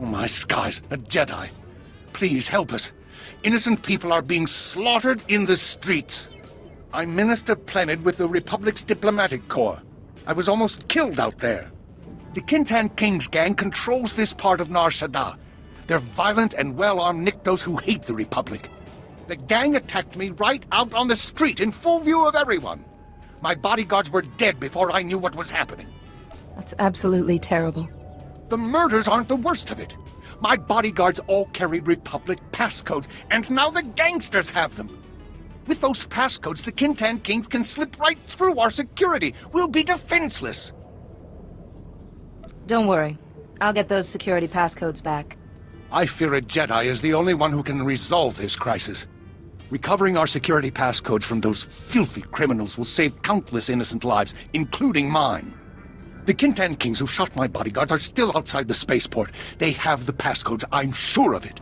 Oh my skies, a Jedi. Please help us. Innocent people are being slaughtered in the streets. I'm Minister Plenid with the Republic's Diplomatic Corps. I was almost killed out there. The Kintan King's gang controls this part of Nar Shaddaa. They're violent and well-armed Niktos who hate the Republic. The gang attacked me right out on the street in full view of everyone. My bodyguards were dead before I knew what was happening. That's absolutely terrible. The murders aren't the worst of it. My bodyguards all carry Republic passcodes, and now the gangsters have them. With those passcodes, the Kintan Kings can slip right through our security. We'll be defenseless. Don't worry. I'll get those security passcodes back. I fear a Jedi is the only one who can resolve this crisis. Recovering our security passcodes from those filthy criminals will save countless innocent lives, including mine. The Kintan Kings who shot my bodyguards are still outside the spaceport. They have the passcodes, I'm sure of it.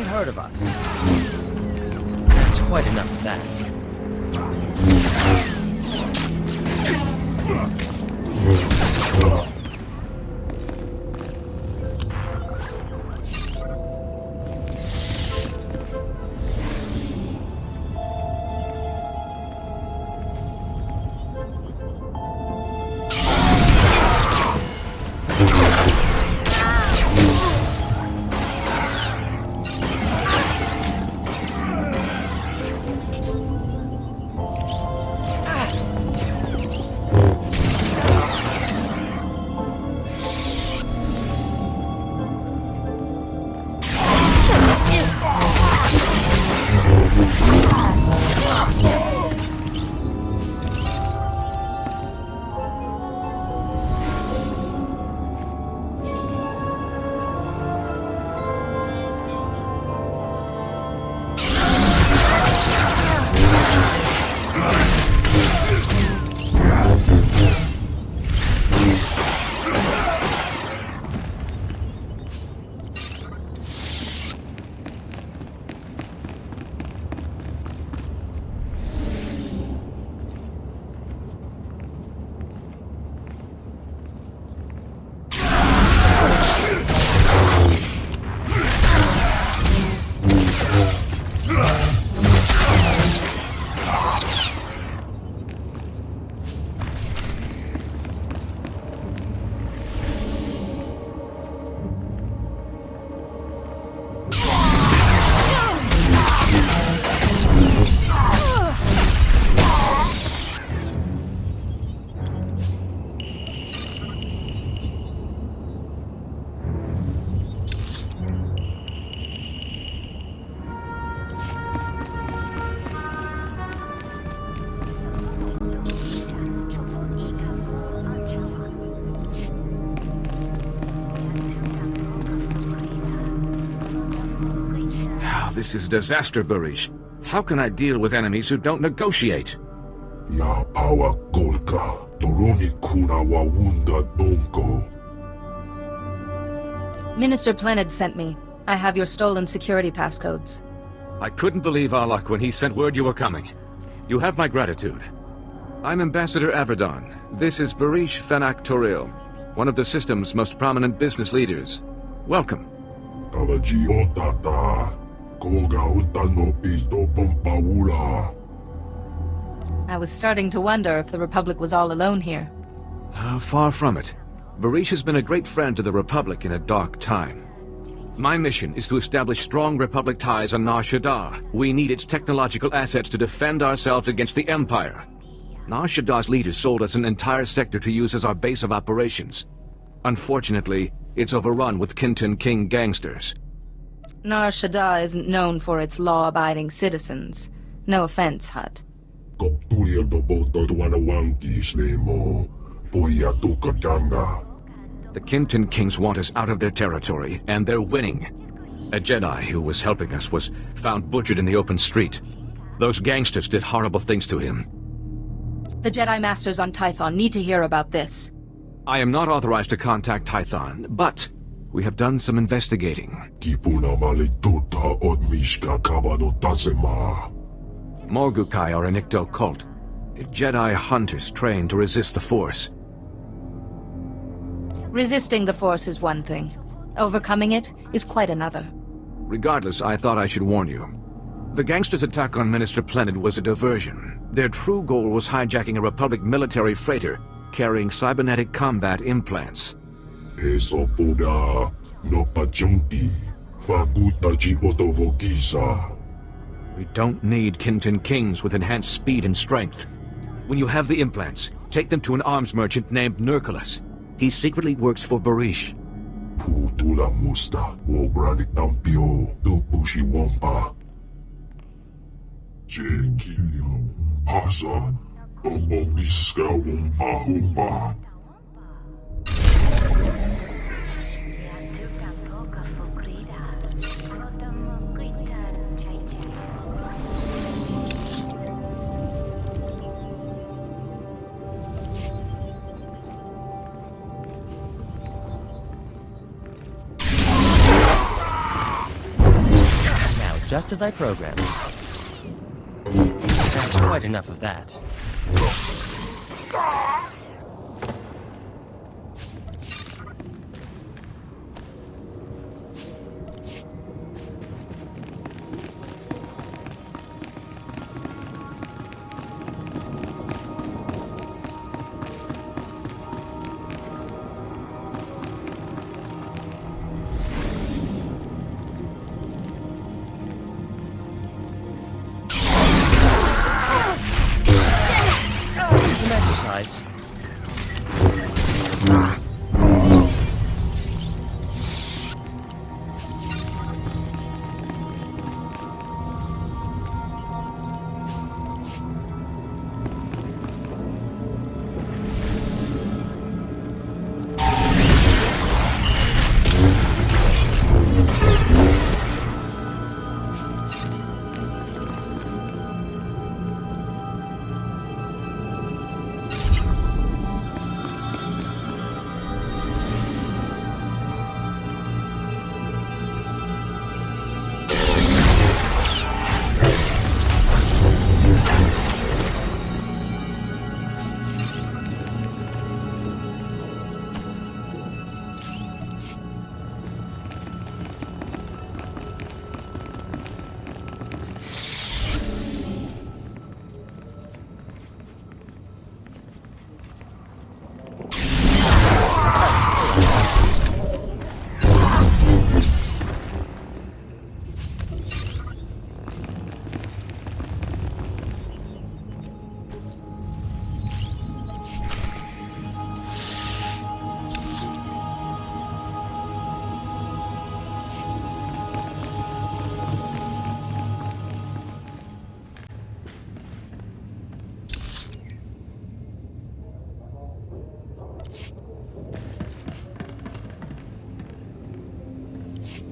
Heard of us. That's quite enough of that. This is a disaster, Barish. How can I deal with enemies who don't negotiate? La power Golka, Doroni Kuna Wawunda Donko. Minister Plenid sent me. I have your stolen security passcodes. I couldn't believe our luck when he sent word you were coming. You have my gratitude. I'm Ambassador Averdon. This is Barish Fenak Toril, one of the system's most prominent business leaders. Welcome. I was starting to wonder if the Republic was all alone here. Far from it. Barish has been a great friend to the Republic in a dark time. My mission is to establish strong Republic ties on Nar Shaddaa. We need its technological assets to defend ourselves against the Empire. Nar Shaddaa's leaders sold us an entire sector to use as our base of operations. Unfortunately, it's overrun with Kintan King gangsters. Nar Shaddaa isn't known for its law-abiding citizens. No offense, Hut. Poya Tukadanga. The Kintan Kings want us out of their territory, and they're winning. A Jedi who was helping us was found butchered in the open street. Those gangsters did horrible things to him. The Jedi Masters on Tython need to hear about this. I am not authorized to contact Tython, but we have done some investigating. Kipuna Malituta Odmishka Kabano Tasema. Morgukai are an Icto cult. Jedi hunters trained to resist the Force. Resisting the Force is one thing. Overcoming it is quite another. Regardless, I thought I should warn you. The gangsters' attack on Minister Planet was a diversion. Their true goal was hijacking a Republic military freighter carrying cybernetic combat implants. Eso Buddha no Pachunki. Faguta Jibotovokisa. We don't need Kintan Kings with enhanced speed and strength. When you have the implants, take them to an arms merchant named Nurculus. He secretly works for Barish. Putula Musta, Wobrani Tampio, Dupushi Wampa. Jekilio, Hasa, Obobiska Wampa Humpa. Just as I programmed. That's quite enough of that. Some exercise.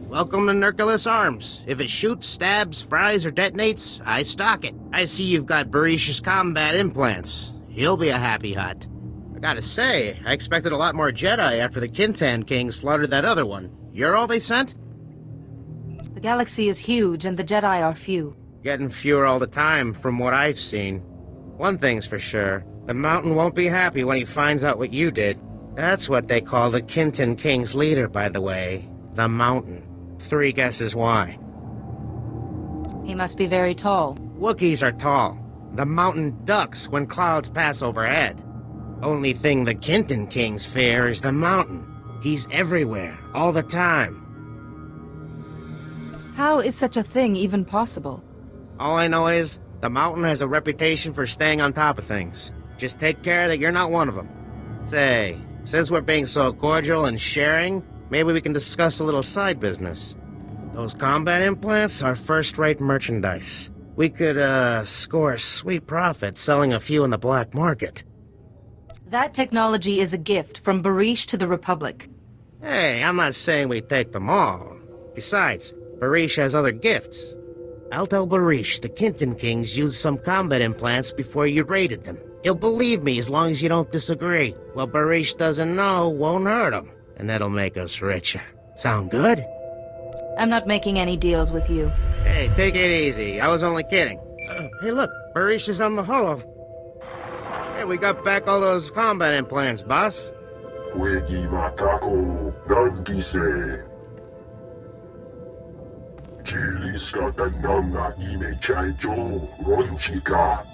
Welcome to Nurculus Arms. If it shoots, stabs, fries, or detonates, I stock it. I see you've got Barish's combat implants. He'll be a happy hut. I gotta say, I expected a lot more Jedi after the Kintan King slaughtered that other one. You're all they sent? The galaxy is huge and the Jedi are few. Getting fewer all the time, from what I've seen. One thing's for sure, the Mountain won't be happy when he finds out what you did. That's what they call the Kintan King's leader, by the way. The Mountain. 3 guesses why. He must be very tall. Wookiees are tall. The Mountain ducks when clouds pass overhead. Only thing the Kintan Kings fear is the Mountain. He's everywhere, all the time. How is such a thing even possible? All I know is, the Mountain has a reputation for staying on top of things. Just take care that you're not one of them. Say, since we're being so cordial and sharing, maybe we can discuss a little side business. Those combat implants are first-rate merchandise. We could, score a sweet profit selling a few in the black market. That technology is a gift from Barish to the Republic. Hey, I'm not saying we take them all. Besides, Barish has other gifts. I'll tell Barish the Kinton Kings used some combat implants before you raided them. He'll believe me as long as you don't disagree. What Barish doesn't know won't hurt him, and that'll make us richer. Sound good? I'm not making any deals with you. Hey, take it easy. I was only kidding. Hey, look, Barish is on the holo. Hey, we got back all those combat implants, boss. Huegi matako, nangise. Jiliska tananga ime chaijo, ronchika.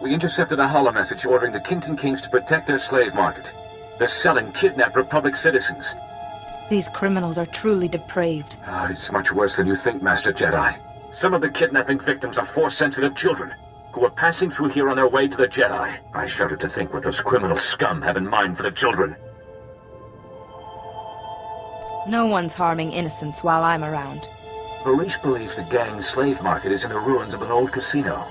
We intercepted a holo message ordering the Kinton Kings to protect their slave market. They're selling kidnapped Republic citizens. These criminals are truly depraved. It's much worse than you think, Master Jedi. Some of the kidnapping victims are Force-sensitive children who are passing through here on their way to the Jedi. I shudder to think what those criminal scum have in mind for the children. No one's harming innocents while I'm around. Barish believes the gang's slave market is in the ruins of an old casino.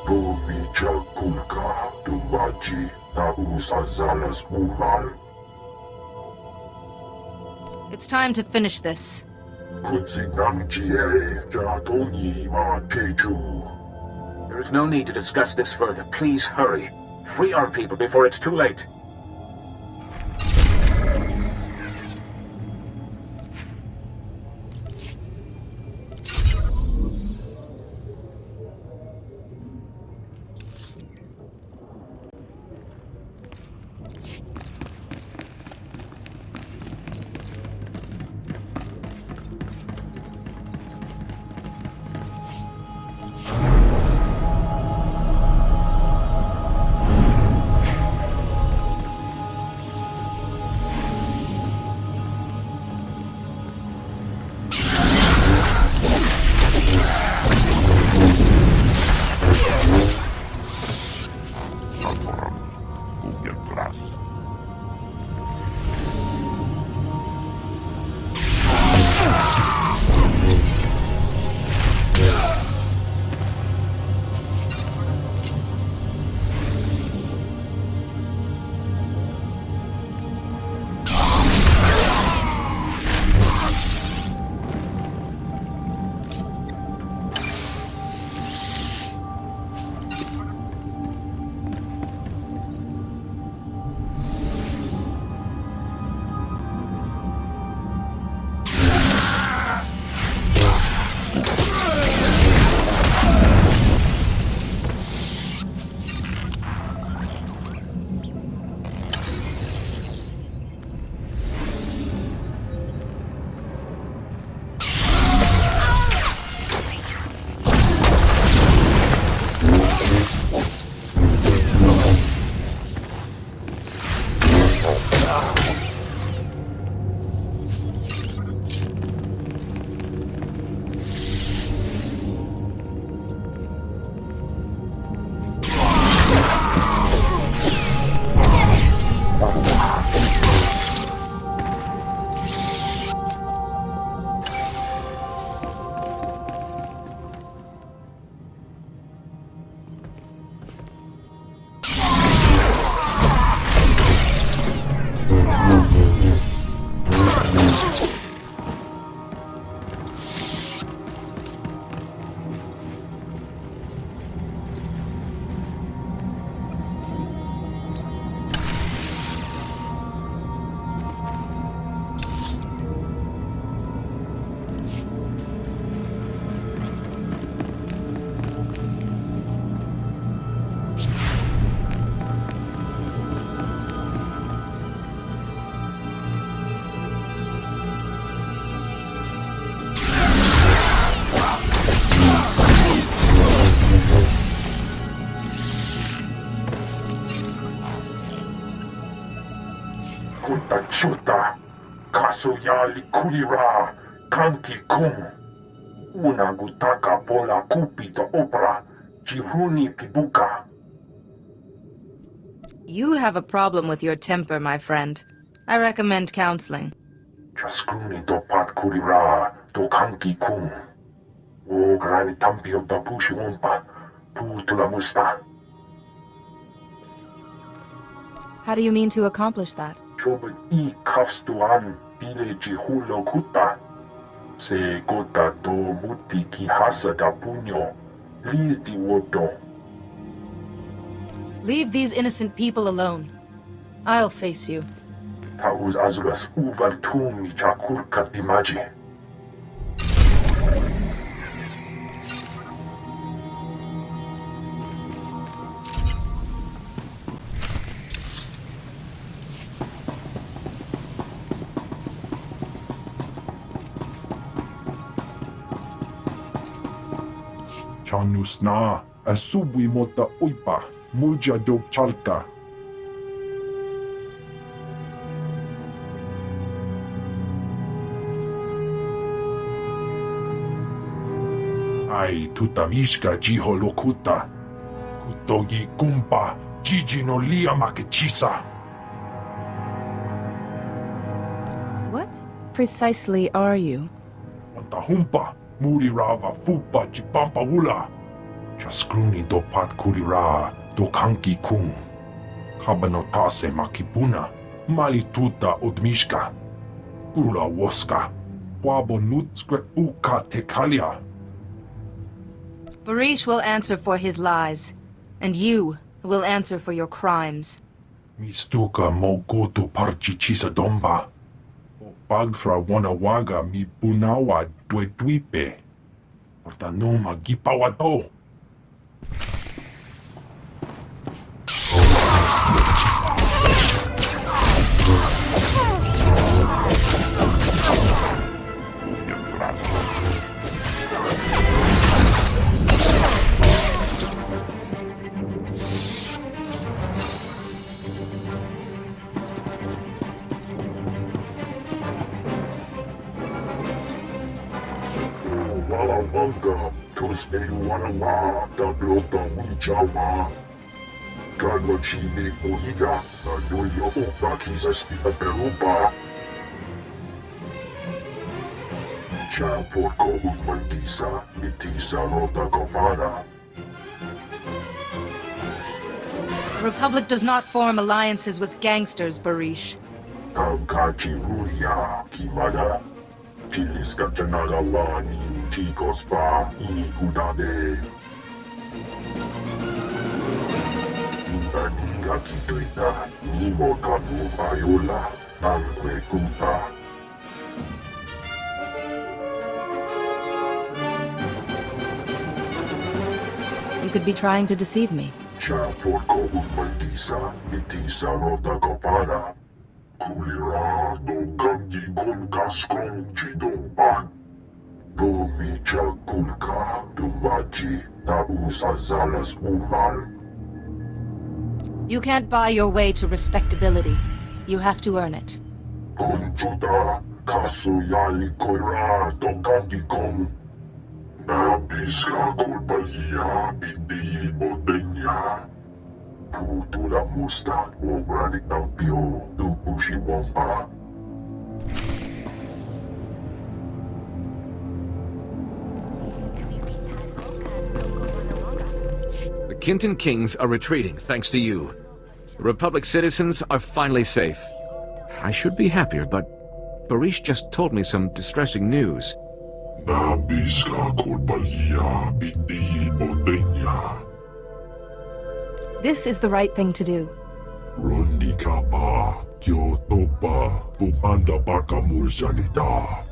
Bumicha kulka, dumaji, taus azalas uval. It's time to finish this. Kutsinamjie, jatoni ma keju. There is no need to discuss this further. Please hurry. Free our people before it's too late. Kutachuta, Kasuyali Kulira, Kanki Kum. Una gutaka pola kupito opera, Jiruni Pibuka. You have a problem with your temper, my friend. I recommend counseling. Jaskuni to pat Kulira, to Kanki Kum. O grani tampio da pushi umpa, pu tula musta. How do you mean to accomplish that? Jobber I kafstuan pileji hulo kuta. Se gota do muti ki hasa da punyo. Liz di woto. Leave these innocent people alone. I'll face you. Tauz azulas uval tum mi chakurka dimaji. Chanus na, asubwi mota uipa, muja dob chalka. Ai tutamishka jiho lokuta. Kutogi kumpa, jiji no lia makechisa. What precisely are you? Wantahumpa, murirava fupa chipampa wula. Chaskruni do pat kurira, do kanki kung. Kabanotase makipuna, malituta odmishka. Pula woska, wabo nutskrek uka tekalia. Barish will answer for his lies, and you will answer for your crimes. Mistuka mogoto parchichisa domba. O pagthra wanawaga mi bunawa dwedwipe. Portanoma gipawato. Walawanga, tos wanawa, da blota wijawa. Kadwa chini ohiga, na nulyo opa kisa spina perupa. Cha porco utmandisa, mitisa rota kopara. The Republic does not form alliances with gangsters, Barish. Kamkachi ruria, kimada. Chiliska janagawani, chicos pa, inikudade. Ninga kituita, nimo tanu viola, tanque kuta. You could be trying to deceive me. Cha porco utmandisa, mitisa rota kopara. Kulira do gangi gonka skrong chidompa. Do micha kulka, do maji, taus azalas uval. You can't buy your way to respectability. You have to earn it. Conchuta, kaso yali koira, do gangi kong. Nabiska kulpalia, idi bodenya. Putura musta, o granit ng pio, tupushi wampa. The Kintan Kings are retreating thanks to you. The Republic citizens are finally safe. I should be happier, but Barish just told me some distressing news. Nabiska kulpalia, idi bodenya. This is the right thing to do. Rundi kapa, Kyoto pa, pupanda baka mursanita.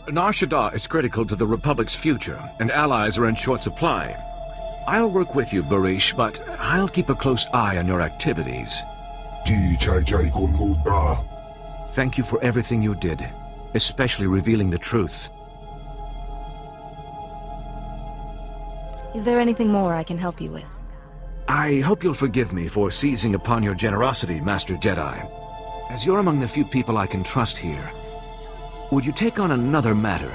Nar Shaddaa is critical to the Republic's future, and allies are in short supply. I'll work with you, Barish, but I'll keep a close eye on your activities. Di chai chai kunguta. Thank you for everything you did, especially revealing the truth. Is there anything more I can help you with? I hope you'll forgive me for seizing upon your generosity, Master Jedi. As you're among the few people I can trust here, would you take on another matter?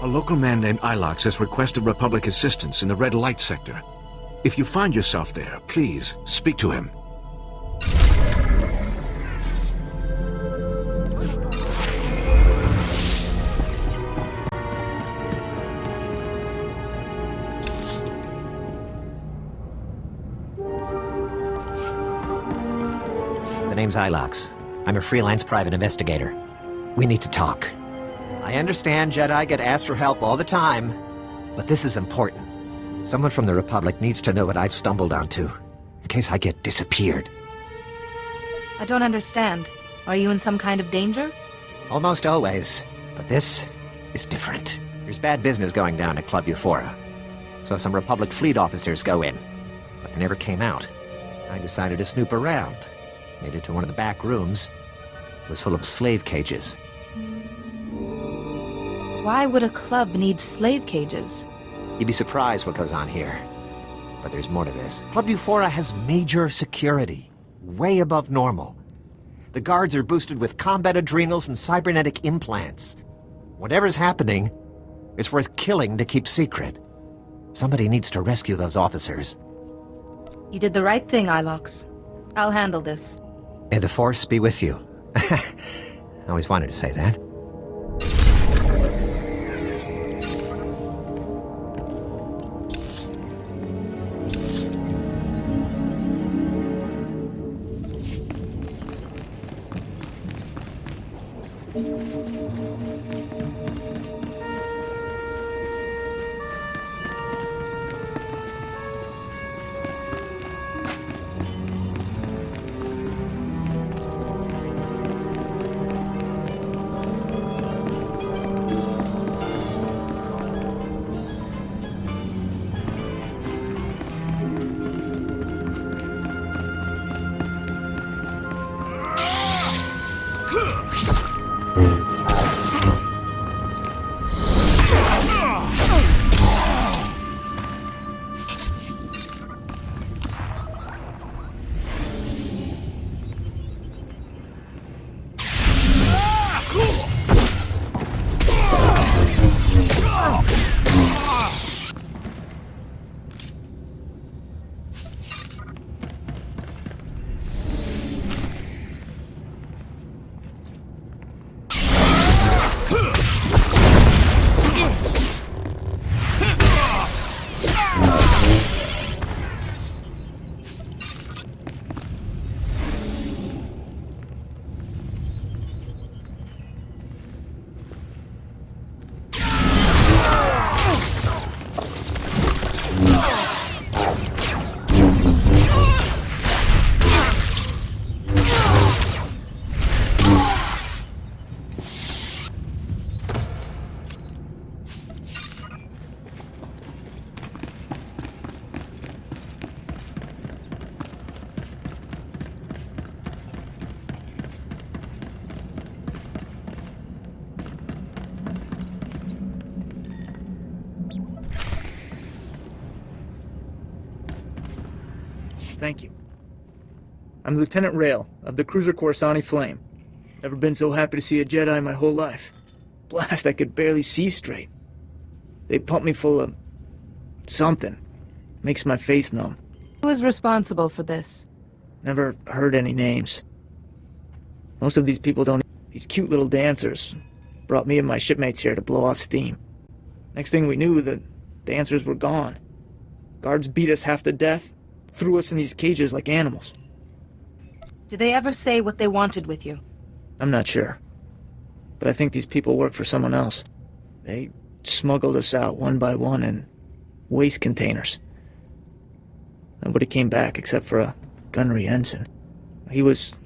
A local man named Ilox has requested Republic assistance in the Red Light sector. If you find yourself there, please speak to him. name's Ilox. I'm a freelance private investigator. We need to talk. I understand Jedi get asked for help all the time, but this is important. Someone from the Republic needs to know what I've stumbled onto, in case I get disappeared. I don't understand. Are you in some kind of danger? Almost always, but this is different. There's bad business going down at Club Euphora. So some Republic fleet officers go in, but they never came out. I decided to snoop around. Made it to one of the back rooms. It was full of slave cages. Why would a club need slave cages? You'd be surprised what goes on here. But there's more to this. Club Euphora has major security. Way above normal. The guards are boosted with combat adrenals and cybernetic implants. Whatever's happening, it's worth killing to keep secret. Somebody needs to rescue those officers. You did the right thing, Ilox. I'll handle this. May the Force be with you. I always wanted to say that. Thank you. I'm Lieutenant Rail, of the cruiser Coruscant Flame. Never been so happy to see a Jedi in my whole life. Blast, I could barely see straight. They pumped me full of... something. Makes my face numb. Who is responsible for this? Never heard any names. Most of these people don't... These cute little dancers brought me and my shipmates here to blow off steam. Next thing we knew, the dancers were gone. Guards beat us half to death, threw us in these cages like animals. Did they ever say what they wanted with you? I'm not sure. But I think these people work for someone else. They smuggled us out one by one in waste containers. Nobody came back except for a gunnery ensign. He was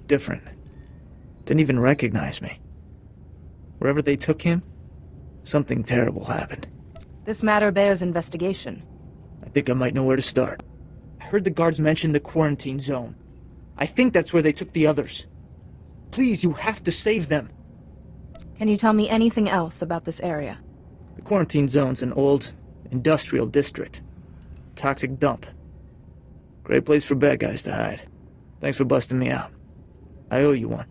different. Didn't even recognize me. Wherever they took him, something terrible happened. This matter bears investigation. I think I might know where to start. I heard the guards mention the quarantine zone. I think that's where they took the others. Please, you have to save them. Can you tell me anything else about this area? The quarantine zone's an old industrial district. Toxic dump. Great place for bad guys to hide. Thanks for busting me out. I owe you one.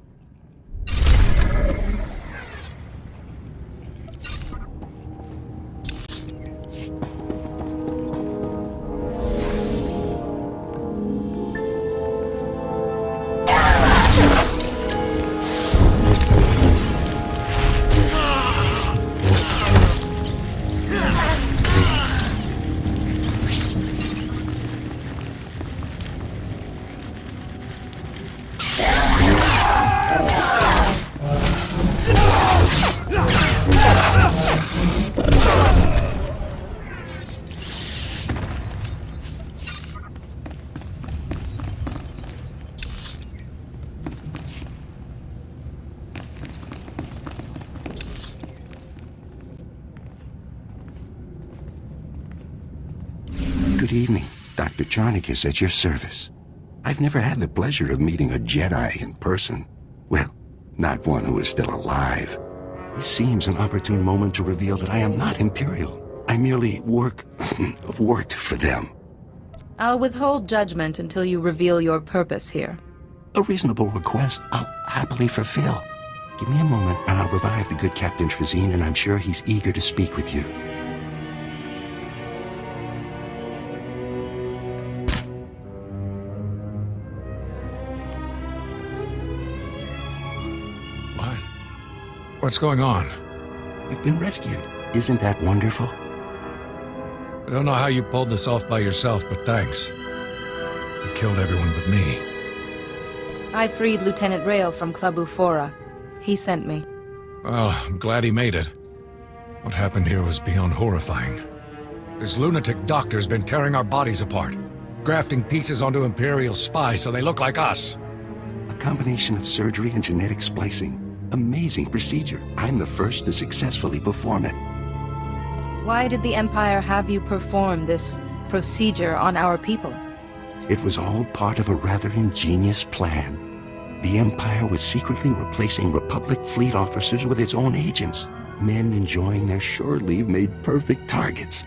evening. Dr. Charnick is at your service. I've never had the pleasure of meeting a Jedi in person. Well, not one who is still alive. This seems an opportune moment to reveal that I am not Imperial. I merely worked for them. I'll withhold judgment until you reveal your purpose here. A reasonable request I'll happily fulfill. Give me a moment and I'll revive the good Captain Trazine, and I'm sure he's eager to speak with you. What? What's going on? You've been rescued. Isn't that wonderful? I don't know how you pulled this off by yourself, but thanks. You killed everyone but me. I freed Lieutenant Rail from Club Ufora. He sent me. Well, I'm glad he made it. What happened here was beyond horrifying. This lunatic doctor's been tearing our bodies apart, grafting pieces onto Imperial spies so they look like us. A combination of surgery and genetic splicing. Amazing procedure. I'm the first to successfully perform it. Why did the Empire have you perform this procedure on our people? It was all part of a rather ingenious plan. The Empire was secretly replacing Republic fleet officers with its own agents. Men enjoying their shore leave made perfect targets.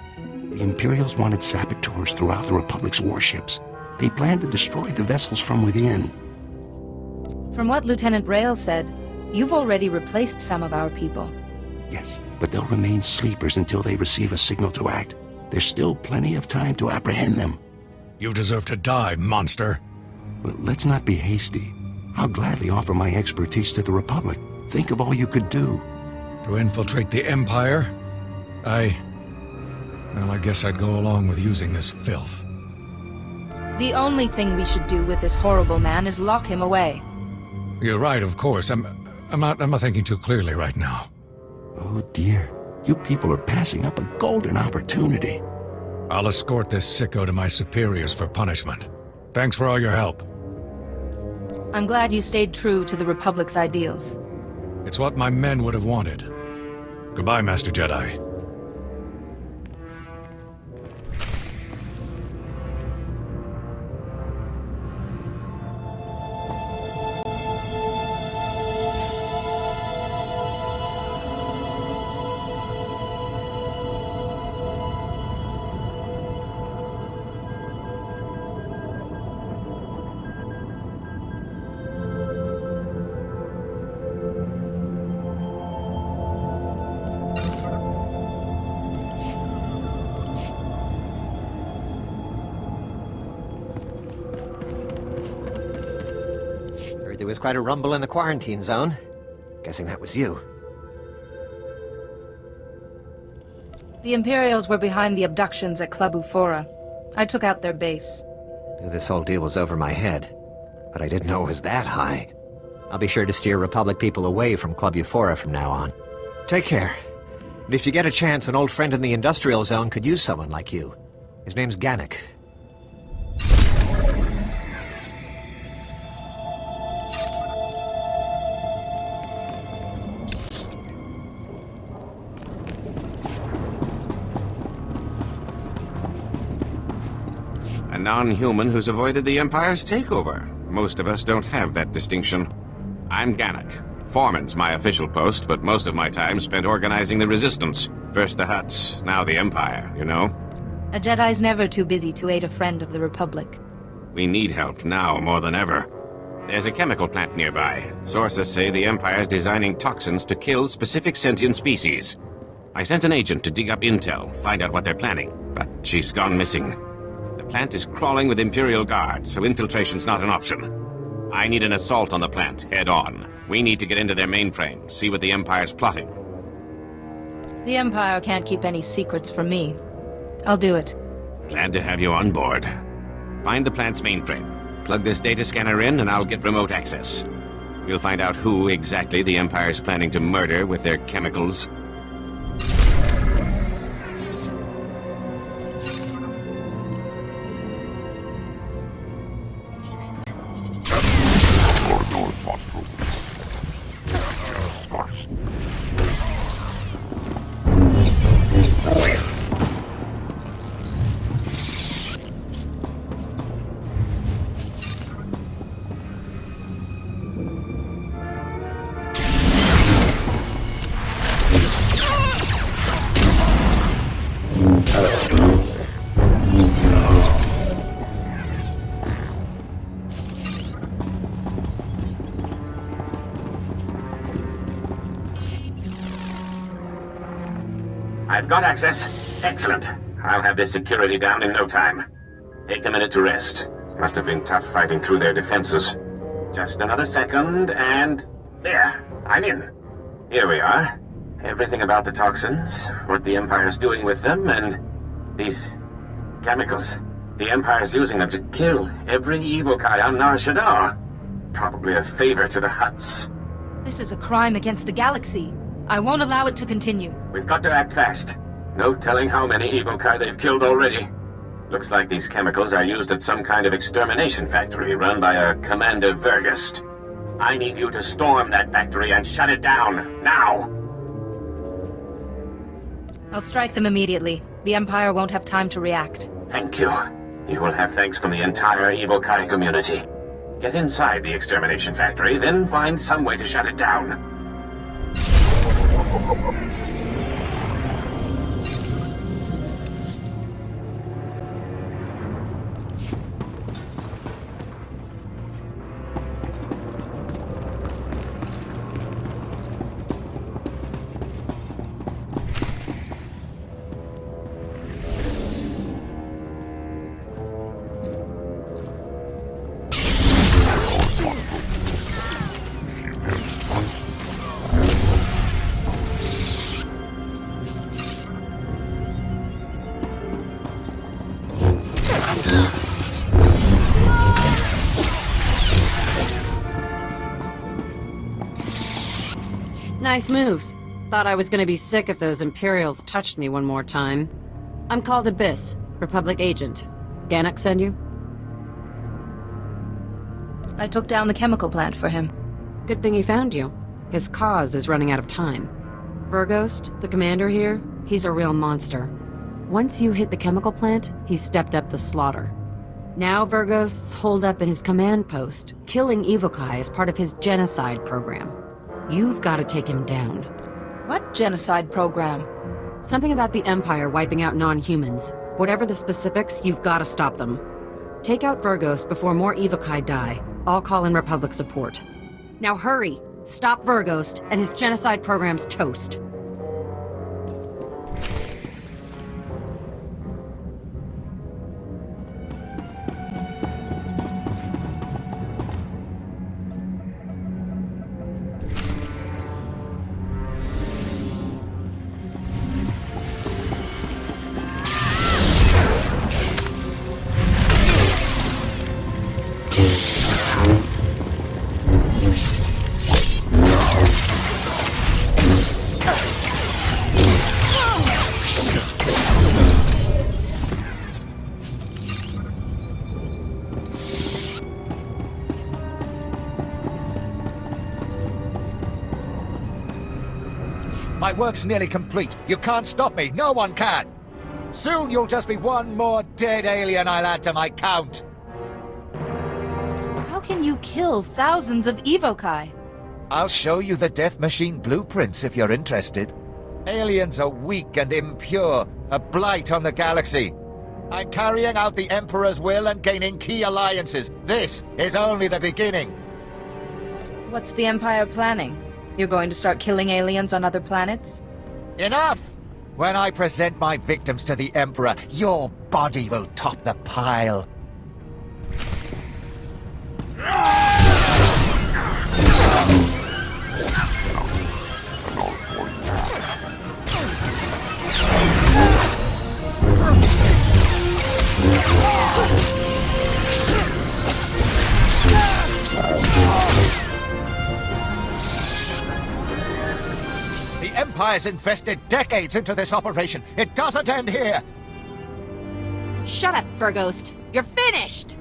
The Imperials wanted saboteurs throughout the Republic's warships. They planned to destroy the vessels from within. From what Lieutenant Rail said, you've already replaced some of our people. Yes, but they'll remain sleepers until they receive a signal to act. There's still plenty of time to apprehend them. You deserve to die, monster. But let's not be hasty. I'll gladly offer my expertise to the Republic. Think of all you could do. To infiltrate the Empire? Well, I guess I'd go along with using this filth. The only thing we should do with this horrible man is lock him away. You're right, of course. I'm not thinking too clearly right now. Oh dear. You people are passing up a golden opportunity. I'll escort this sicko to my superiors for punishment. Thanks for all your help. I'm glad you stayed true to the Republic's ideals. It's what my men would have wanted. Goodbye, Master Jedi. There was quite a rumble in the quarantine zone. Guessing that was you. The Imperials were behind the abductions at Club Ufora. I took out their base. Knew this whole deal was over my head, but I didn't know it was that high. I'll be sure to steer Republic people away from Club Ufora from now on. Take care. And if you get a chance, an old friend in the industrial zone could use someone like you. His name's Gannick. A non-human who's avoided the Empire's takeover. Most of us don't have that distinction. I'm Gannick. Foreman's my official post, but most of my time spent organizing the Resistance. First the Hutts, now the Empire, you know? A Jedi's never too busy to aid a friend of the Republic. We need help now more than ever. There's a chemical plant nearby. Sources say the Empire's designing toxins to kill specific sentient species. I sent an agent to dig up intel, find out what they're planning, but she's gone missing. The plant is crawling with Imperial guards, so infiltration's not an option. I need an assault on the plant, head on. We need to get into their mainframe, see what the Empire's plotting. The Empire can't keep any secrets from me. I'll do it. Glad to have you on board. Find the plant's mainframe. Plug this data scanner in and I'll get remote access. We'll find out who exactly the Empire's planning to murder with their chemicals. I've got access. Excellent. I'll have this security down in no time. Take a minute to rest. Must have been tough fighting through their defenses. Just another second, and... there. I'm in. Here we are. Everything about the toxins, what the Empire's doing with them, and... these... chemicals. The Empire's using them to kill every Evokai on Nar Shaddaa. Probably a favor to the Hutts. This is a crime against the galaxy. I won't allow it to continue. We've got to act fast. No telling how many Evokai they've killed already. Looks like these chemicals are used at some kind of extermination factory run by a Commander Vergust. I need you to storm that factory and shut it down, now! I'll strike them immediately. The Empire won't have time to react. Thank you. You will have thanks from the entire Evokai community. Get inside the extermination factory, then find some way to shut it down. Nice moves. Thought I was gonna be sick if those Imperials touched me one more time. I'm called Abyss, Republic agent. Gannock send you? I took down the chemical plant for him. Good thing he found you. His cause is running out of time. Verghost, the commander here, he's a real monster. Once you hit the chemical plant, he stepped up the slaughter. Now Verghost's holed up in his command post, killing Evokai as part of his genocide program. You've got to take him down. What genocide program? Something about the Empire wiping out non-humans. Whatever the specifics, you've got to stop them. Take out Verghost before more Evokai die. I'll call in Republic support. Now hurry! Stop Verghost, and his genocide program's toast. My work's nearly complete. You can't stop me. No one can. Soon you'll just be one more dead alien I'll add to my count. How can you kill thousands of Evokai? I'll show you the Death Machine blueprints if you're interested. Aliens are weak and impure, a blight on the galaxy. I'm carrying out the Emperor's will and gaining key alliances. This is only the beginning. What's the Empire planning? You're going to start killing aliens on other planets? Enough! When I present my victims to the Emperor, your body will top the pile. The Empire's invested decades into this operation. It doesn't end here. Shut up, Verghost. You're finished!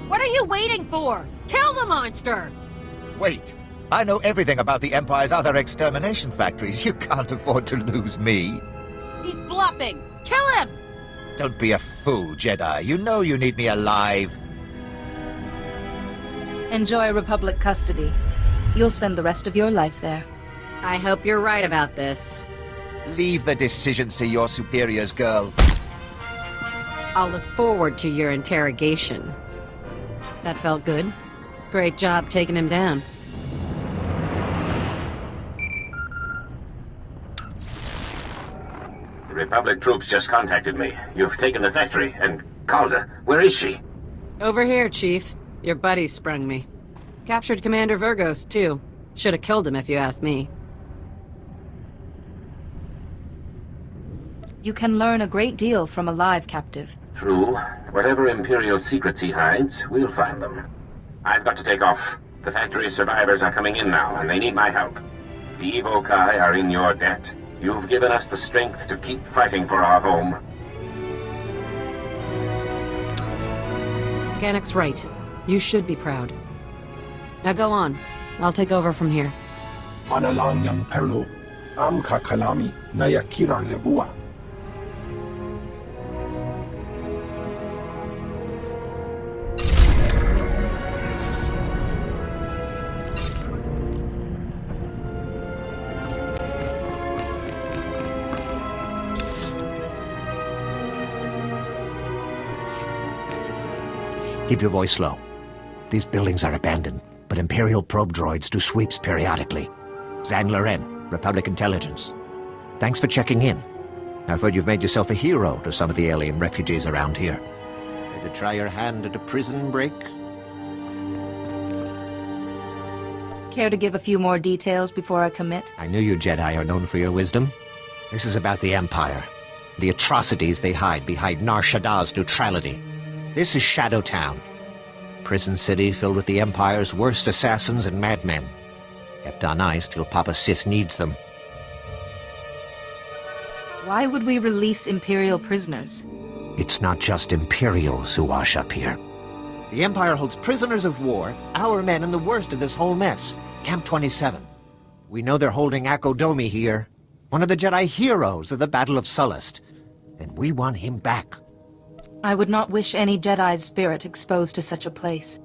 What are you waiting for? Kill the monster! Wait. I know everything about the Empire's other extermination factories. You can't afford to lose me. He's bluffing! Kill him! Don't be a fool, Jedi. You know you need me alive. Enjoy Republic custody. You'll spend the rest of your life there. I hope you're right about this. Leave the decisions to your superiors, girl. I'll look forward to your interrogation. That felt good. Great job taking him down. Republic troops just contacted me. You've taken the factory, and Calda, where is she? Over here, Chief. Your buddy sprung me. Captured Commander Virgos, too. Should have killed him if you asked me. You can learn a great deal from a live captive. True. Whatever Imperial secrets he hides, we'll find them. I've got to take off. The factory survivors are coming in now, and they need my help. The Evokai are in your debt. You've given us the strength to keep fighting for our home. Gannick's right. You should be proud. Now go on. I'll take over from here. Manalang yang perlo, am kakalami na yakira lebua. Keep your voice low. These buildings are abandoned, but Imperial probe droids do sweeps periodically. Zan Loren, Republic Intelligence. Thanks for checking in. I've heard you've made yourself a hero to some of the alien refugees around here. Care to try your hand at a prison break? Care to give a few more details before I commit? I knew you Jedi are known for your wisdom. This is about the Empire. The atrocities they hide behind Nar Shaddaa's neutrality. This is Shadow Town. Prison city filled with the Empire's worst assassins and madmen. Kept on ice till Papa Sith needs them. Why would we release Imperial prisoners? It's not just Imperials who wash up here. The Empire holds prisoners of war, our men in the worst of this whole mess. Camp 27. We know they're holding Akodomi here, one of the Jedi heroes of the Battle of Sullust. And we want him back. I would not wish any Jedi's spirit exposed to such a place.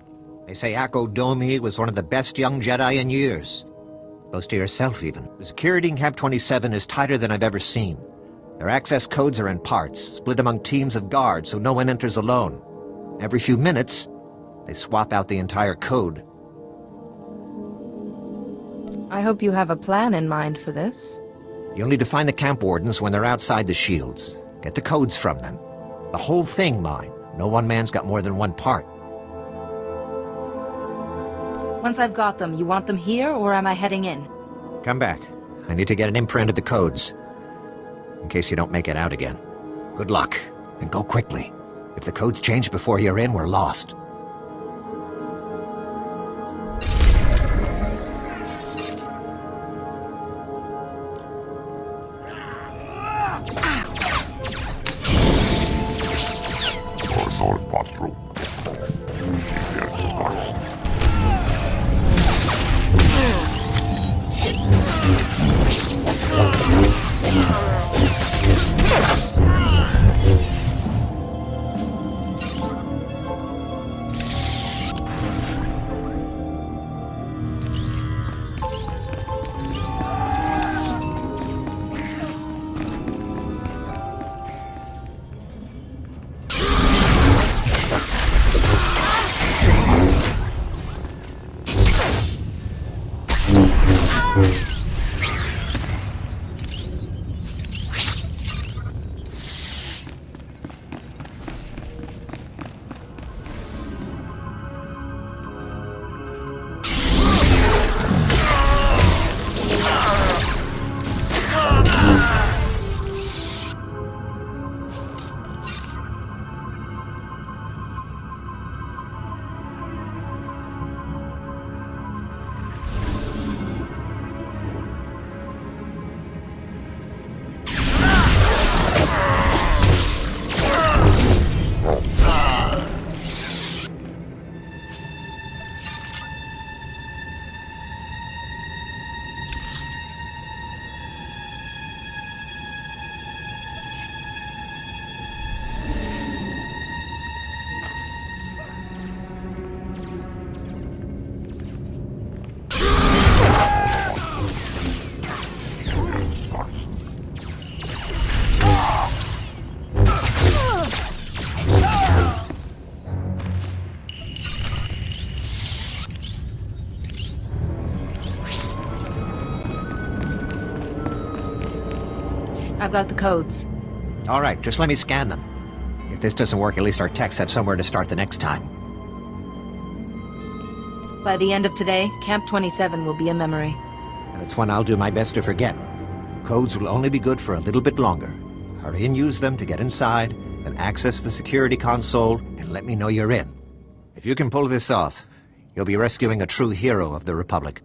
They say Akodomi was one of the best young Jedi in years. Close to yourself, even. The security in Camp 27 is tighter than I've ever seen. Their access codes are in parts, split among teams of guards so no one enters alone. Every few minutes, they swap out the entire code. I hope you have a plan in mind for this. You'll need to find the camp wardens when they're outside the shields. Get the codes from them. The whole thing mine. No one man's got more than one part. Once I've got them, you want them here, or am I heading in? Come back. I need to get an imprint of the codes. In case you don't make it out again. Good luck, and go quickly. If the codes change before you're in, we're lost. I've got the codes. All right, just let me scan them. If this doesn't work, at least our techs have somewhere to start the next time. By the end of today, Camp 27 will be a memory. And it's one I'll do my best to forget. The codes will only be good for a little bit longer. Hurry and use them to get inside, then access the security console, and let me know you're in. If you can pull this off, you'll be rescuing a true hero of the Republic.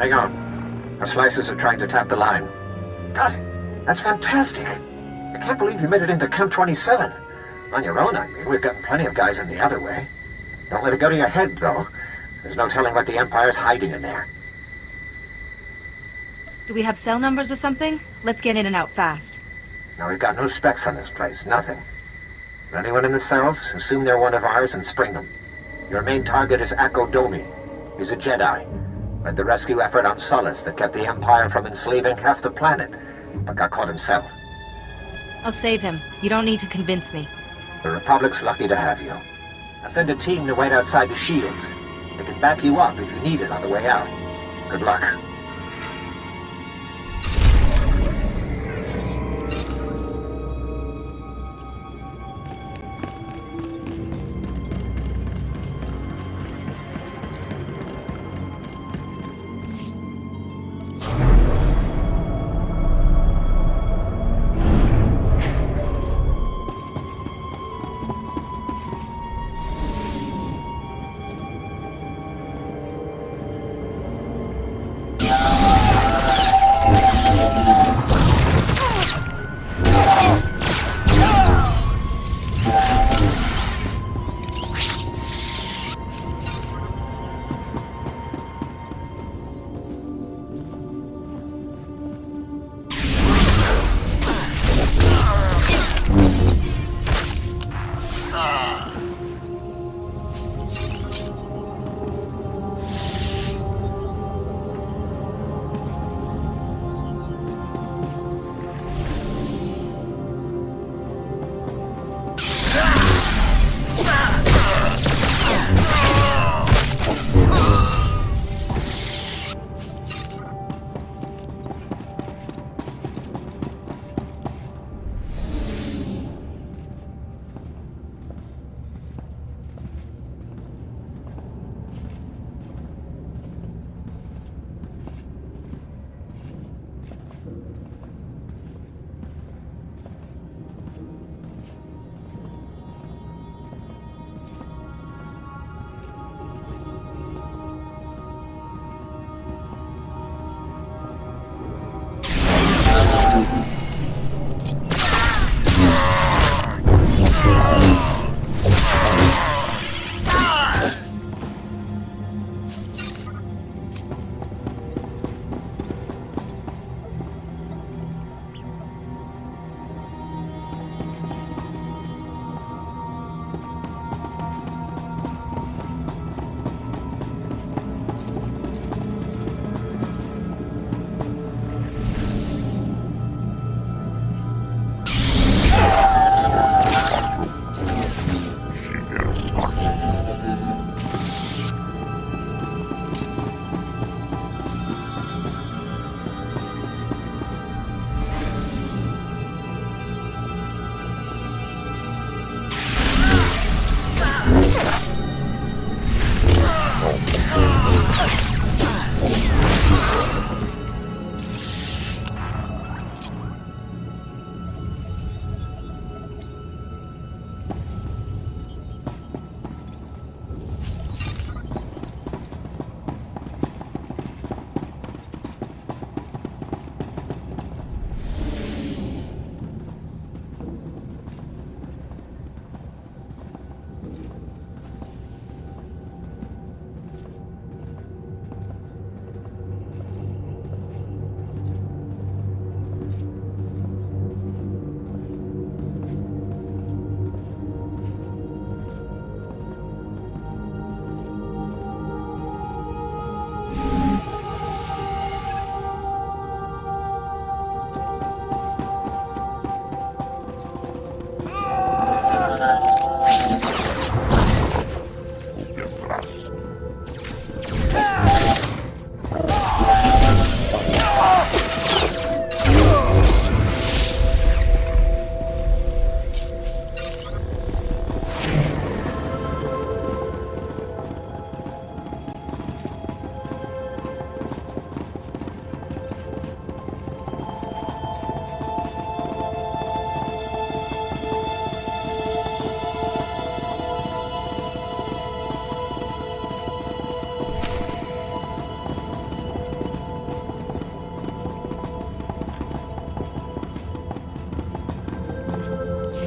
Hang on. Our slicers are trying to tap the line. God, that's fantastic. I can't believe you made it into Camp 27. On your own, I mean. We've got plenty of guys in the other way. Don't let it go to your head, though. There's no telling what the Empire's hiding in there. Do we have cell numbers or something? Let's get in and out fast. No, we've got no specs on this place. Nothing. For anyone in the cells, assume they're one of ours and spring them. Your main target is Akko Domi. He's a Jedi. Led the rescue effort on Sullus that kept the Empire from enslaving half the planet, but got caught himself. I'll save him. You don't need to convince me. The Republic's lucky to have you. I'll send a team to wait outside the shields. They can back you up if you need it on the way out. Good luck.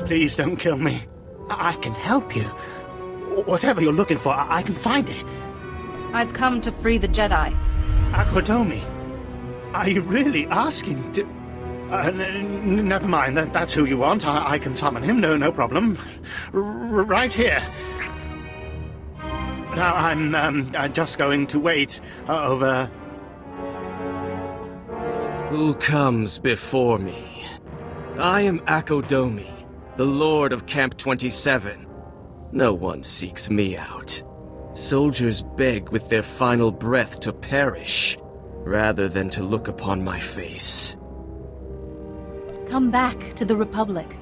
Please don't kill me. I can help you. Whatever you're looking for, I can find it. I've come to free the Jedi. Akodomi, are you really asking to... never mind, that's who you want. I can summon him, no problem. Right here. Now, I'm just going to wait over... Who comes before me? I am Akodomi, the Lord of Camp 27. No one seeks me out. Soldiers beg with their final breath to perish, rather than to look upon my face. Come back to the Republic.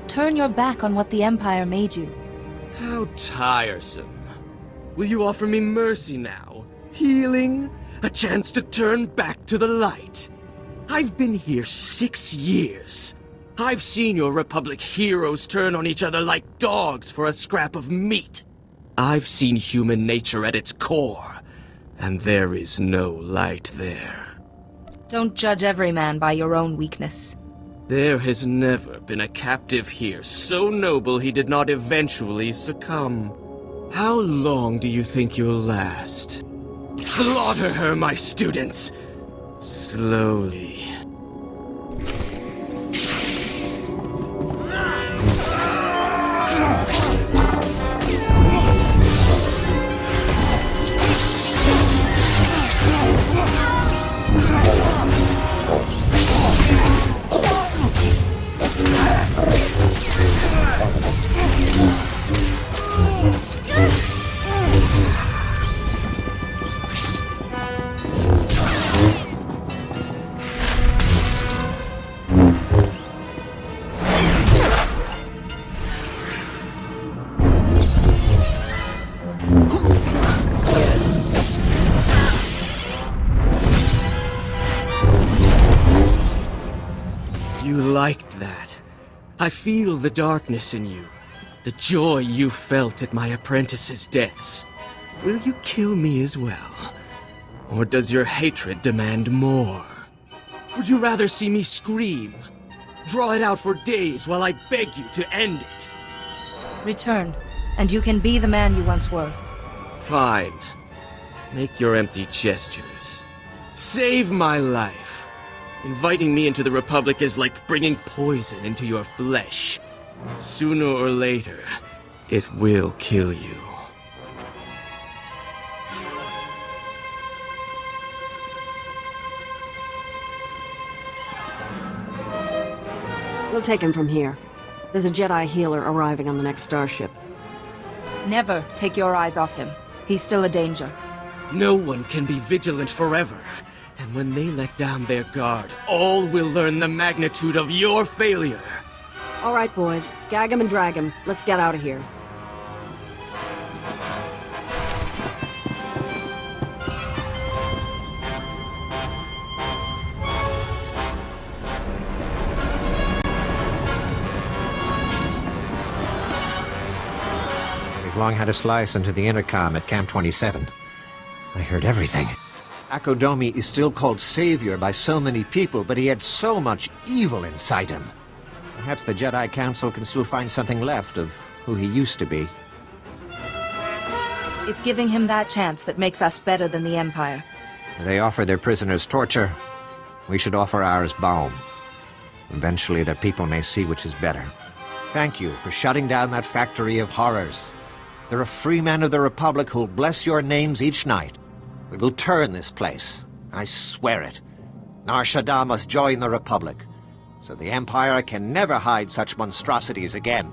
Turn your back on what the Empire made you. How tiresome. Will you offer me mercy now? Healing? A chance to turn back to the light? I've been here 6 years. I've seen your Republic heroes turn on each other like dogs for a scrap of meat. I've seen human nature at its core, and there is no light there. Don't judge every man by your own weakness. There has never been a captive here so noble he did not eventually succumb. How long do you think you'll last? Slaughter her, my students! Slowly. You liked that. I feel the darkness in you. The joy you felt at my apprentices' deaths. Will you kill me as well? Or does your hatred demand more? Would you rather see me scream? Draw it out for days while I beg you to end it? Return, and you can be the man you once were. Fine. Make your empty gestures. Save my life. Inviting me into the Republic is like bringing poison into your flesh. Sooner or later, it will kill you. We'll take him from here. There's a Jedi healer arriving on the next starship. Never take your eyes off him. He's still a danger. No one can be vigilant forever. And when they let down their guard, all will learn the magnitude of your failure. All right, boys. Gag him and drag him. Let's get out of here. We've long had a slice into the intercom at Camp 27. I heard everything. Akodomi is still called Savior by so many people, but he had so much evil inside him. Perhaps the Jedi Council can still find something left of who he used to be. It's giving him that chance that makes us better than the Empire. They offer their prisoners torture. We should offer ours balm. Eventually their people may see which is better. Thank you for shutting down that factory of horrors. There are free men of the Republic who'll bless your names each night. We will turn this place. I swear it. Nar Shaddaa must join the Republic, so the Empire can never hide such monstrosities again.